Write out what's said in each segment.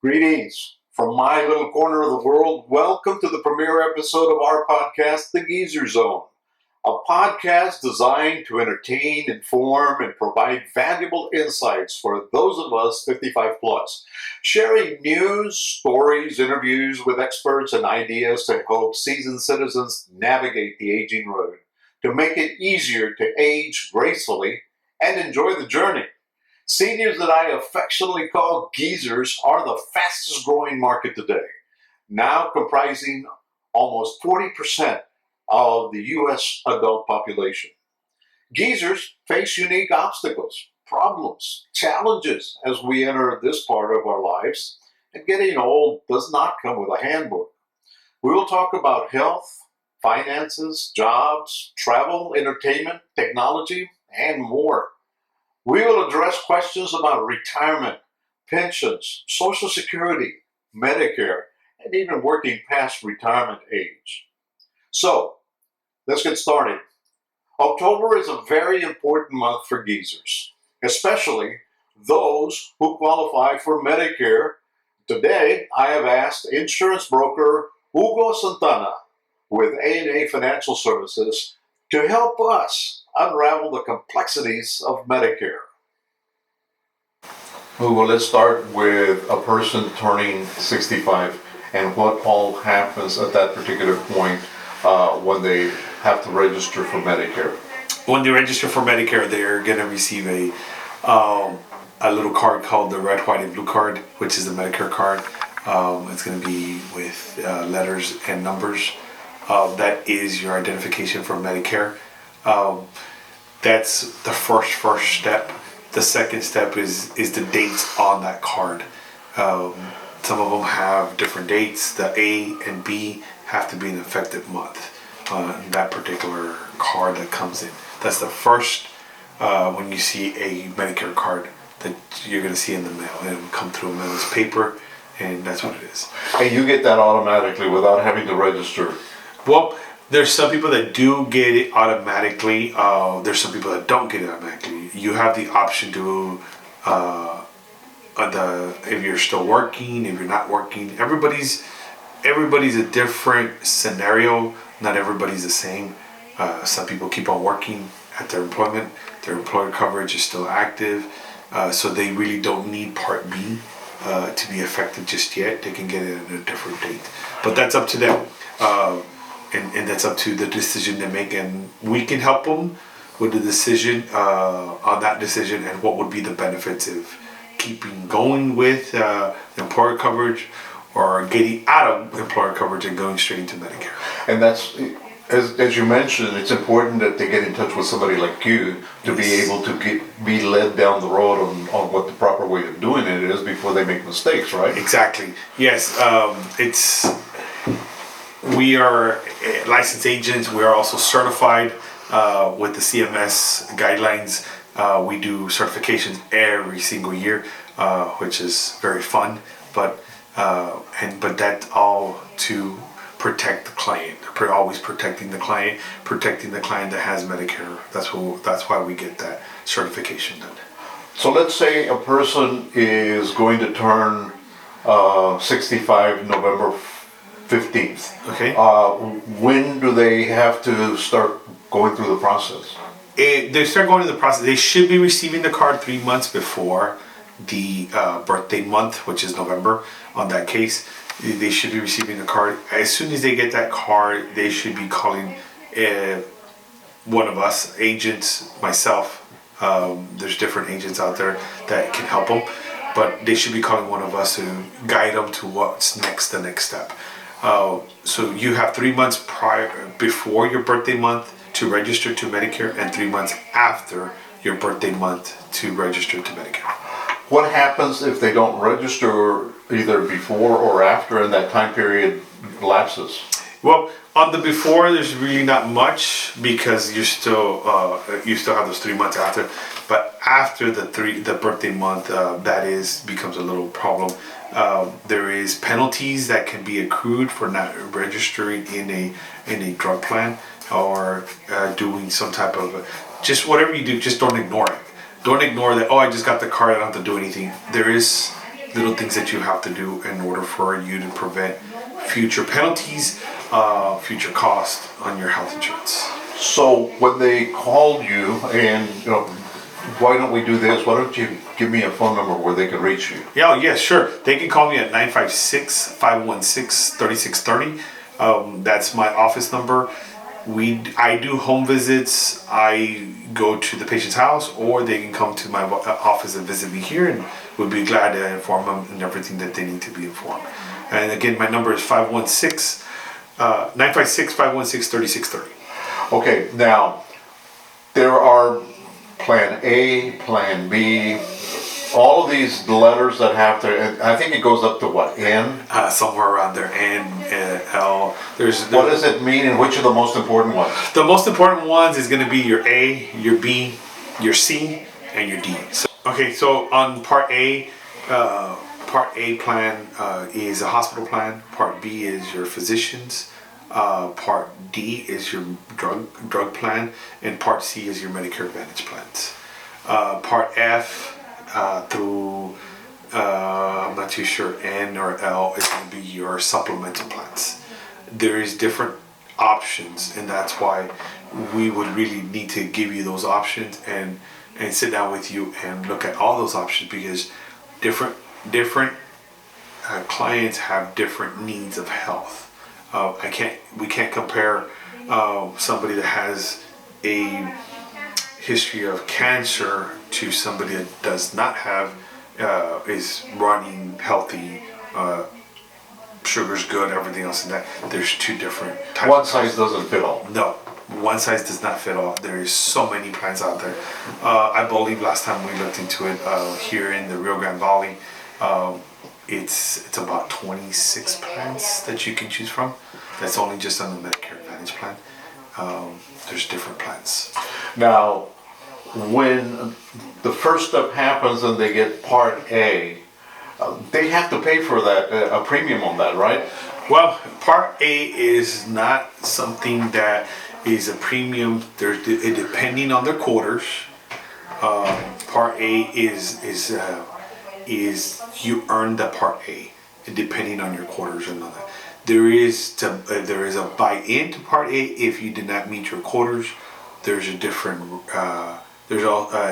Greetings from my little corner of the world. Welcome to the premiere episode of our podcast, The Geezer Zone, a podcast designed to entertain, inform, and provide valuable insights for those of us 55 plus, sharing news, stories, interviews with experts, and ideas to help seasoned citizens navigate the aging road, to make it easier to age gracefully and enjoy the journey. Seniors that I affectionately call geezers are the fastest growing market today, now comprising almost 40% of the U.S. adult population. Geezers face unique obstacles, problems, challenges as we enter this part of our lives, and getting old does not come with a handbook. We will talk about health, finances, jobs, travel, entertainment, technology, and more. We will address questions about retirement, pensions, Social Security, Medicare, and even working past retirement age. So, let's get started. October is a very important month for geezers, especially those who qualify for Medicare. Today, I have asked insurance broker Hugo Santana with A&A Financial Services to help us unravel the complexities of Medicare. Well, let's start with a person turning 65 and what all happens at that particular point when they have to register for Medicare. When they register for Medicare, they're going to receive a little card called the red, white, and blue card, which is the Medicare card. It's going to be with letters and numbers. That is your identification for Medicare. That's the first step. The second step is the dates on that card. Some of them have different dates. The A and B have to be an effective month on that particular card that comes in. That's the first when you see a Medicare card that you're going to see in the mail. It'll come through a mail. It's paper, and that's what it is. And you get that automatically without having to register. Well, there's some people that do get it automatically. There's some people that don't get it automatically. You have the option to, if you're still working, if you're not working. Everybody's a different scenario. Not everybody's the same. Some people keep on working at their employment. Their employer coverage is still active, so they really don't need Part B to be effective just yet. They can get it at a different date, but that's up to them. And that's up to the decision they make, and we can help them with the decision on that decision and what would be the benefits of keeping going with employer coverage or getting out of employer coverage and going straight into Medicare. And that's, as you mentioned, it's important that they get in touch with somebody like you to be able to be led down the road on what the proper way of doing it is before they make mistakes, right? Exactly. Yes. We are licensed agents. We are also certified with the CMS guidelines. We do certifications every single year, which is very fun. But that's all to protect the client. Always protecting the client that has Medicare. That's why we get that certification done. So let's say a person is going to turn 65 November 15th. Okay. When do they have to start going through the process? They start going through the process. They should be receiving the card 3 months before the birthday month, which is November. On that case, they should be receiving the card. As soon as they get that card, they should be calling one of us, agents, myself. There's different agents out there that can help them, but they should be calling one of us to guide them to what's the next step. So you have 3 months before your birthday month to register to Medicare, and 3 months after your birthday month to register to Medicare. What happens if they don't register either before or after and that time period lapses? Well, on the before, there's really not much because you still have those 3 months after. But after the birthday month, becomes a little problem. There is penalties that can be accrued for not registering in a drug plan or doing some type of just whatever you do. Just don't ignore it. Don't ignore that. Oh, I just got the card. I don't have to do anything. There is little things that you have to do in order for you to prevent future penalties, future costs on your health insurance. So when they called you and, why don't we do this? Why don't you give me a phone number where they can reach you? Yeah, sure. They can call me at 956-516-3630. That's my office number. I do home visits. I go to the patient's house, or they can come to my office and visit me here, and we'll be glad to inform them and everything that they need to be informed. And again, my number is 956-516-3630. Okay, now, there are Plan A, Plan B, all of these letters that have to, and I think it goes up to what, N? Somewhere around there, N, L. What does it mean, and which are the most important ones? The most important ones is going to be your A, your B, your C, and your D. So on Part A plan is a hospital plan. Part B is your physician's. Part D is your drug plan, and Part C is your Medicare Advantage plans. Part F through I'm not too sure, N or L is going to be your supplemental plans. There is different options, and that's why we would really need to give you those options and sit down with you and look at all those options, because different clients have different needs of health. We can't compare somebody that has a history of cancer to somebody that does not have, is running healthy, sugar's good, everything else, and that there's two different types. One size doesn't fit all. No, one size does not fit all. There is so many plans out there. I believe last time we looked into it here in the Rio Grande Valley, it's about 26 plans that you can choose from. That's only just on the Medicare Advantage plan. There's different plans. Now, when the first step happens and they get Part A, they have to pay for that, a premium on that, right? Well, Part A is not something that is a premium. There's depending on their quarters. Part A is you earn the Part A, depending on your quarters and all that. There is a buy-in to Part A if you did not meet your quarters. There's a different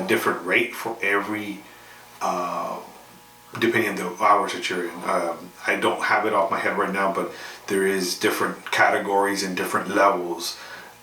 different rate for every depending on the hours that you're in. I don't have it off my head right now, but there is different categories and different levels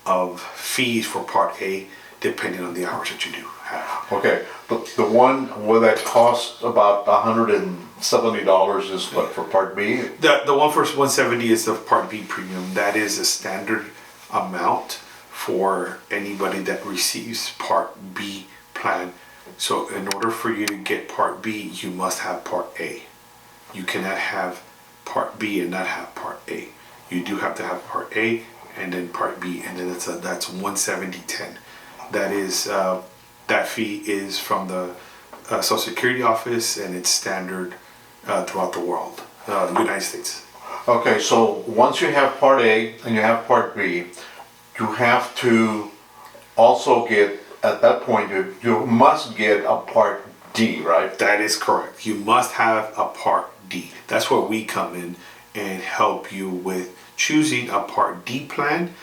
of fees for Part A depending on the hours that you do have. Okay, but the one where that costs about $170 is what, for Part B? The one for 170 is the Part B premium. That is a standard amount for anybody that receives Part B plan. So in order for you to get Part B, you must have Part A. You cannot have Part B and not have Part A. You do have to have Part A and then Part B, and then that's 170.10. That is that fee is from the Social Security office, and it's standard throughout the world, United States. Okay, so once you have Part A and you have Part B, you have to also get, at that point, you must get a Part D, right? That is correct. You must have a Part D. That's where we come in and help you with choosing a Part D plan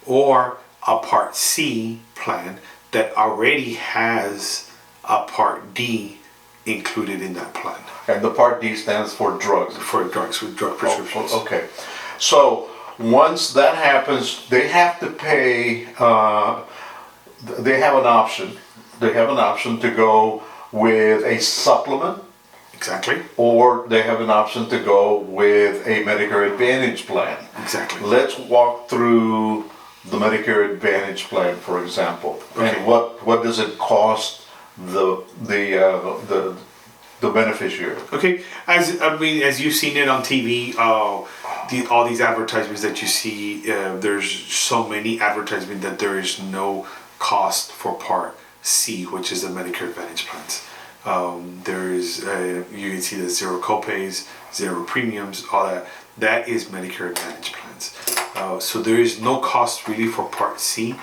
or a Part C plan that already has a Part D included in that plan. And the Part D stands for drugs. For drugs, with drug prescriptions. Okay. So once that happens, they have to pay, they have an option. They have an option to go with a supplement. Exactly. Or they have an option to go with a Medicare Advantage plan. Exactly. Let's walk through the Medicare Advantage plan, for example. Okay. And what does it cost the beneficiary? Okay, as you've seen it on TV, all these advertisements that you see, there's so many advertisements that there is no cost for Part C, which is the Medicare Advantage plans. There is you can see the zero copays, zero premiums, all that. That is Medicare Advantage plans. So there is no cost really for Part C.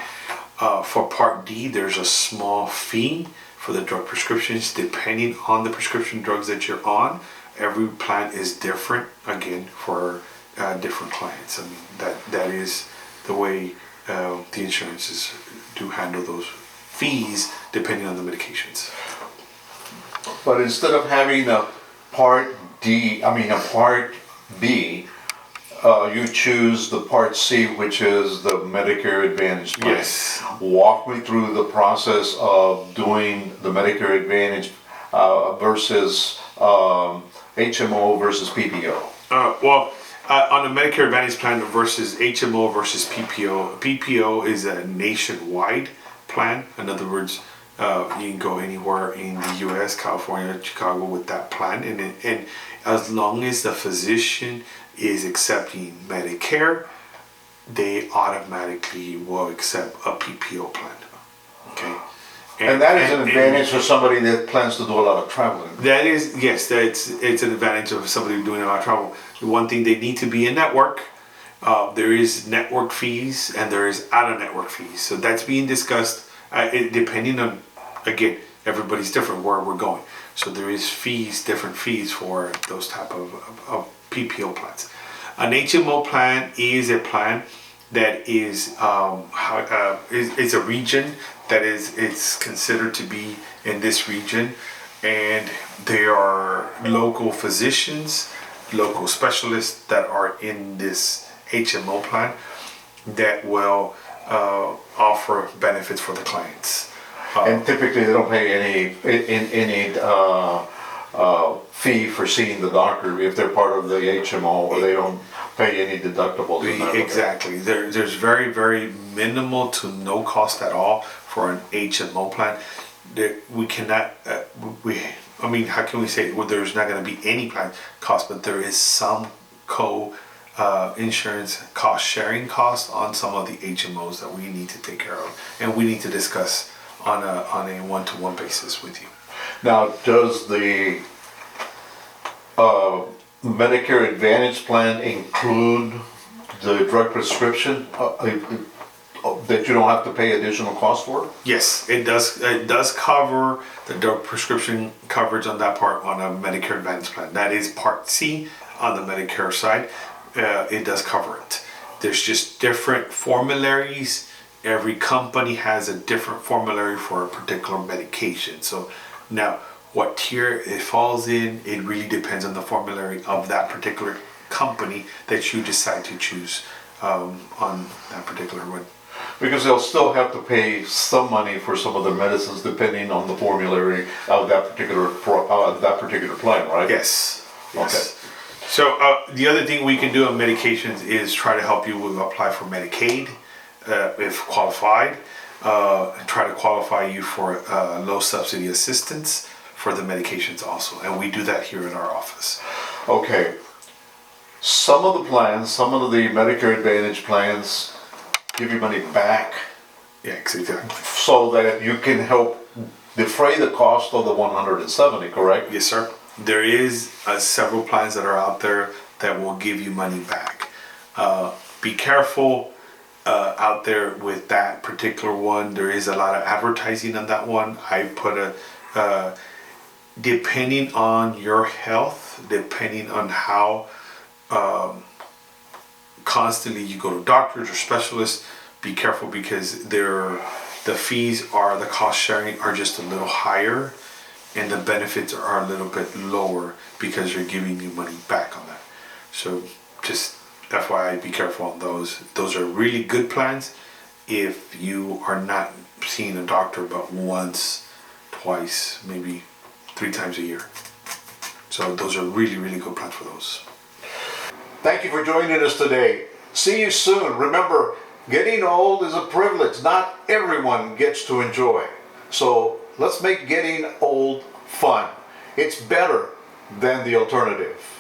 For Part D, there's a small fee for the drug prescriptions, depending on the prescription drugs that you're on every plan is different, again, for different clients. I mean, that is the way the insurances do handle those fees depending on the medications. But instead of having a Part B, you choose the Part C, which is the Medicare Advantage plan. Yes. Walk me through the process of doing the Medicare Advantage versus HMO versus PPO. On the Medicare Advantage plan versus HMO versus PPO, PPO is a nationwide plan. In other words, you can go anywhere in the U.S., California, Chicago with that plan, and as long as the physician is accepting Medicare, they automatically will accept a PPO plan. Okay. And that is an advantage for somebody that plans to do a lot of traveling. That is, yes, it's an advantage of somebody doing a lot of travel. The one thing, they need to be in network. There is network fees and there is out-of-network fees. So that's being discussed depending on, again, everybody's different where we're going. So there is fees, different fees for those type of PPO plans. An HMO plan is a plan that is it's a region that it's considered to be in this region, and there are local physicians, local specialists that are in this HMO plan that will offer benefits for the clients. And typically they don't pay any fee for seeing the doctor if they're part of the HMO, or they don't pay any deductibles. Exactly. There's very, very minimal to no cost at all for an HMO plan. We cannot, how can we say, well, there's not going to be any plan cost, but there is some insurance cost sharing cost on some of the HMOs that we need to take care of, and we need to discuss on a one-to-one basis with you. Now, does the Medicare Advantage plan include the drug prescription that you don't have to pay additional cost for? Yes, it does. It does cover the drug prescription coverage on that part on a Medicare Advantage plan. That is Part C on the Medicare side. It does cover it. There's just different formularies. Every company has a different formulary for a particular medication. So now, what tier it falls in, it really depends on the formulary of that particular company that you decide to choose on that particular one. Because they'll still have to pay some money for some of the medicines depending on the formulary of that particular plan, right? Yes. Yes. Okay. So the other thing we can do on medications is try to help you apply for Medicaid if qualified. Try to qualify you for low subsidy assistance for the medications also, and we do that here in our office. Okay. Some of the plans, some of the Medicare Advantage plans give you money back. Yeah, exactly. So that you can help defray the cost of the 170, correct? Yes, sir. There is several plans that are out there that will give you money back. Be careful out there with that particular one. There is a lot of advertising on that one. I put depending on your health, depending on how constantly you go to doctors or specialists, be careful, because the fees are, the cost sharing are just a little higher, and the benefits are a little bit lower because you're giving you money back on that. So just FYI, be careful on those. Those are really good plans if you are not seeing a doctor but once, twice, maybe 3 times a year. So those are really, really good plans for those. Thank you for joining us today. See you soon. Remember, getting old is a privilege not everyone gets to enjoy. So let's make getting old fun. It's better than the alternative.